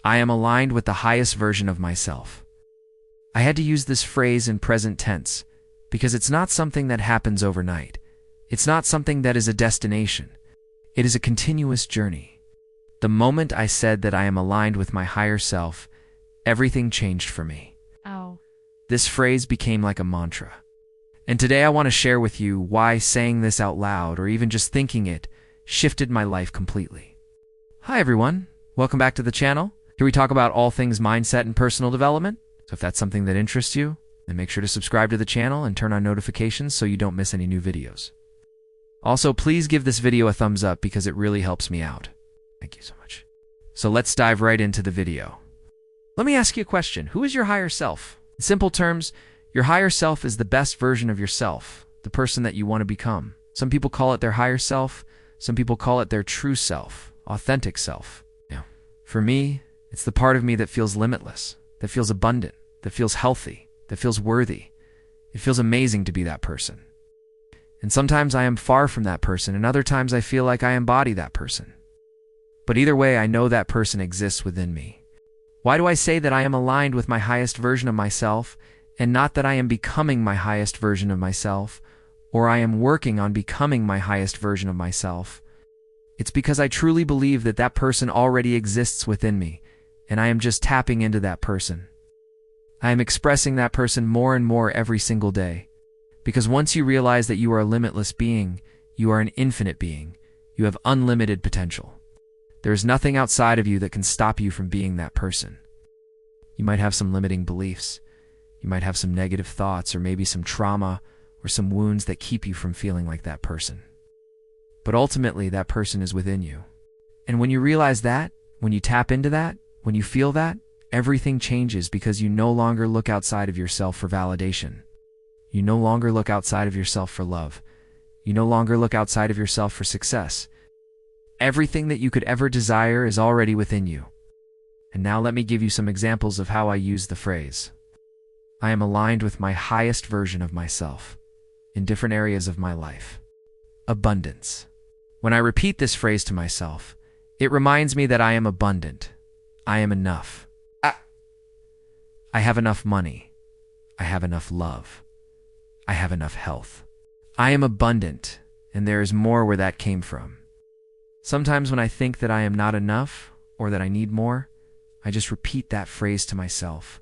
I am aligned with the highest version of myself. I had to use this phrase in present tense because it's not something that happens overnight. It's not something that is a destination. It is a continuous journey. The moment I said that I am aligned with my higher self, everything changed for me. Oh. This phrase became like a mantra. And today I want to share with you why saying this out loud, or even just thinking it, shifted my life completely. Hi everyone, welcome back to the channel. Here we talk about all things mindset and personal development. So if that's something that interests you, then make sure to subscribe to the channel and turn on notifications so you don't miss any new videos. Also, please give this video a thumbs up because it really helps me out. Thank you so much. So let's dive right into the video. Let me ask you a question. Who is your higher self? In simple terms, your higher self is the best version of yourself, the person that you want to become. Some people call it their higher self. Some people call it their true self, authentic self. Yeah. For me, it's the part of me that feels limitless, that feels abundant, that feels healthy, that feels worthy. It feels amazing to be that person. And sometimes I am far from that person, and other times I feel like I embody that person. But either way, I know that person exists within me. Why do I say that I am aligned with my highest version of myself, and not that I am becoming my highest version of myself, or I am working on becoming my highest version of myself? It's because I truly believe that that person already exists within me, and I am just tapping into that person. I am expressing that person more and more every single day. Because once you realize that you are a limitless being, you are an infinite being. You have unlimited potential. There is nothing outside of you that can stop you from being that person. You might have some limiting beliefs. You might have some negative thoughts, or maybe some trauma or some wounds that keep you from feeling like that person. But ultimately, that person is within you. And when you realize that, when you tap into that, when you feel that, everything changes because you no longer look outside of yourself for validation. You no longer look outside of yourself for love. You no longer look outside of yourself for success. Everything that you could ever desire is already within you. And now let me give you some examples of how I use the phrase. I am aligned with my highest version of myself in different areas of my life. Abundance. When I repeat this phrase to myself, it reminds me that I am abundant. I am enough. I have enough money. I have enough love. I have enough health. I am abundant, and there is more where that came from. Sometimes when I think that I am not enough, or that I need more, I just repeat that phrase to myself.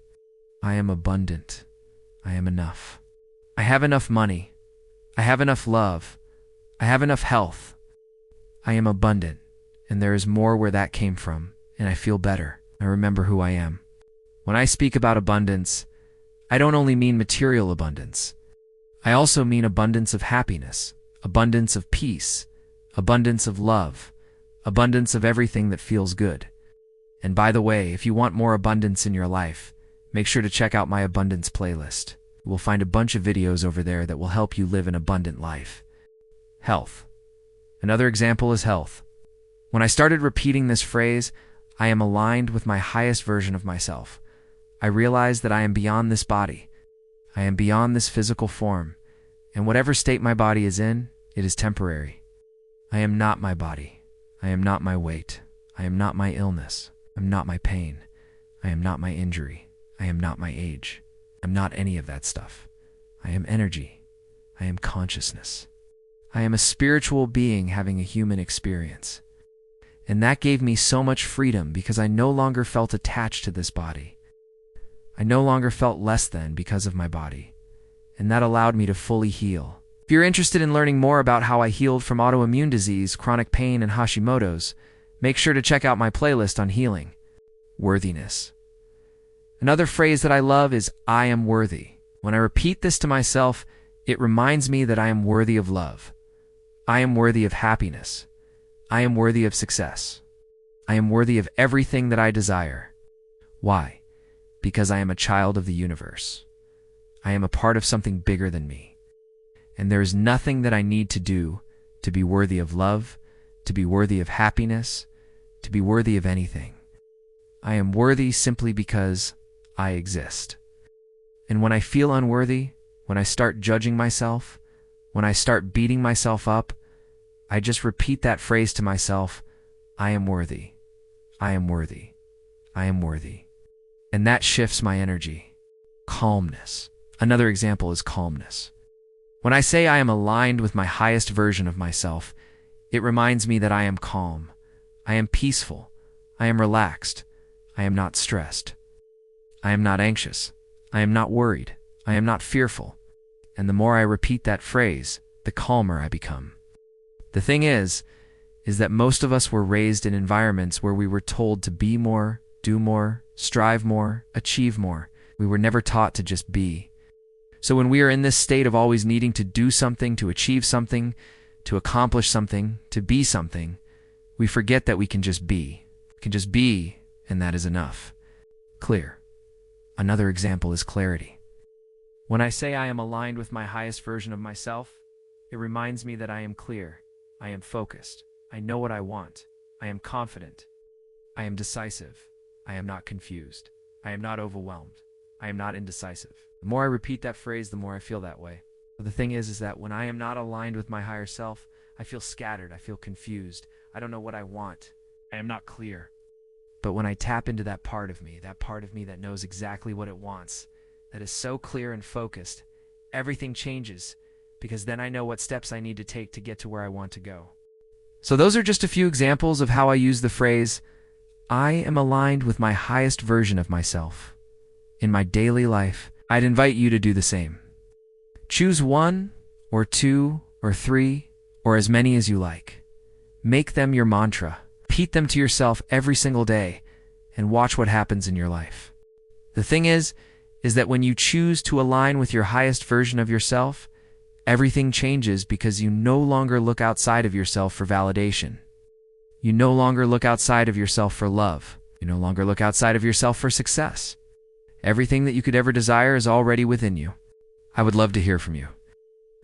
I am abundant. I am enough. I have enough money. I have enough love. I have enough health. I am abundant, and there is more where that came from, and I feel better. I remember who I am. When I speak about abundance, I don't only mean material abundance. I also mean abundance of happiness, abundance of peace, abundance of love, abundance of everything that feels good. And by the way, if you want more abundance in your life, make sure to check out my abundance playlist. You will find a bunch of videos over there that will help you live an abundant life. Health. Another example is health. When I started repeating this phrase, I am aligned with my highest version of myself. I realized that I am beyond this body. I am beyond this physical form, and whatever state my body is in, it is temporary. I am not my body. I am not my weight. I am not my illness. I am not my pain. I am not my injury. I am not my age. I am not any of that stuff. I am energy. I am consciousness. I am a spiritual being having a human experience. And that gave me so much freedom because I no longer felt attached to this body. I no longer felt less than because of my body, and that allowed me to fully heal. If you're interested in learning more about how I healed from autoimmune disease, chronic pain, and Hashimoto's, make sure to check out my playlist on healing. Worthiness. Another phrase that I love is I am worthy. When I repeat this to myself, it reminds me that I am worthy of love. I am worthy of happiness. I am worthy of success. I am worthy of everything that I desire. Why? Because I am a child of the universe. I am a part of something bigger than me. And there is nothing that I need to do to be worthy of love, to be worthy of happiness, to be worthy of anything. I am worthy simply because I exist. And when I feel unworthy, when I start judging myself, when I start beating myself up, I just repeat that phrase to myself, I am worthy. I am worthy. I am worthy. And that shifts my energy. Calmness. Another example is calmness. When I say I am aligned with my highest version of myself, it reminds me that I am calm. I am peaceful. I am relaxed. I am not stressed. I am not anxious. I am not worried. I am not fearful. And the more I repeat that phrase, the calmer I become. The thing is that most of us were raised in environments where we were told to be more, do more, strive more, achieve more. We were never taught to just be. So when we are in this state of always needing to do something, to achieve something, to accomplish something, to be something, we forget that we can just be. We can just be, and that is enough. Clear. Another example is clarity. When I say I am aligned with my highest version of myself, it reminds me that I am clear. I am focused. I know what I want. I am confident. I am decisive. I am not confused. I am not overwhelmed. I am not indecisive. The more I repeat that phrase, the more I feel that way. But the thing is that when I am not aligned with my higher self, I feel scattered. I feel confused. I don't know what I want. I am not clear. But when I tap into that part of me that knows exactly what it wants, that is so clear and focused, everything changes, because then I know what steps I need to take to get to where I want to go. So those are just a few examples of how I use the phrase, I am aligned with my highest version of myself. In my daily life, I'd invite you to do the same. Choose 1 or 2 or 3 or as many as you like. Make them your mantra. Repeat them to yourself every single day and watch what happens in your life. The thing is that when you choose to align with your highest version of yourself, everything changes because you no longer look outside of yourself for validation. You no longer look outside of yourself for love. You no longer look outside of yourself for success. Everything that you could ever desire is already within you. I would love to hear from you.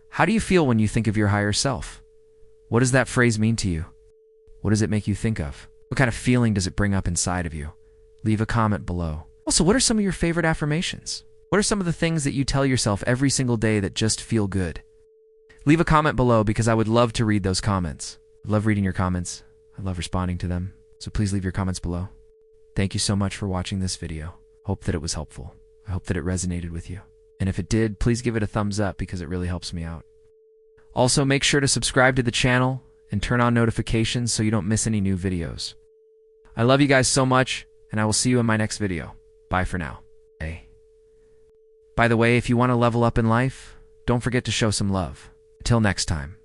How do you feel when you think of your higher self? What does that phrase mean to you? What does it make you think of? What kind of feeling does it bring up inside of you? Leave a comment below. Also, what are some of your favorite affirmations? What are some of the things that you tell yourself every single day that just feel good? Leave a comment below because I would love to read those comments. I love reading your comments. I love responding to them. So please leave your comments below. Thank you so much for watching this video. Hope that it was helpful. I hope that it resonated with you. And if it did, please give it a thumbs up because it really helps me out. Also, make sure to subscribe to the channel and turn on notifications so you don't miss any new videos. I love you guys so much, and I will see you in my next video. Bye for now. Hey. By the way, if you want to level up in life, don't forget to show some love. Until next time.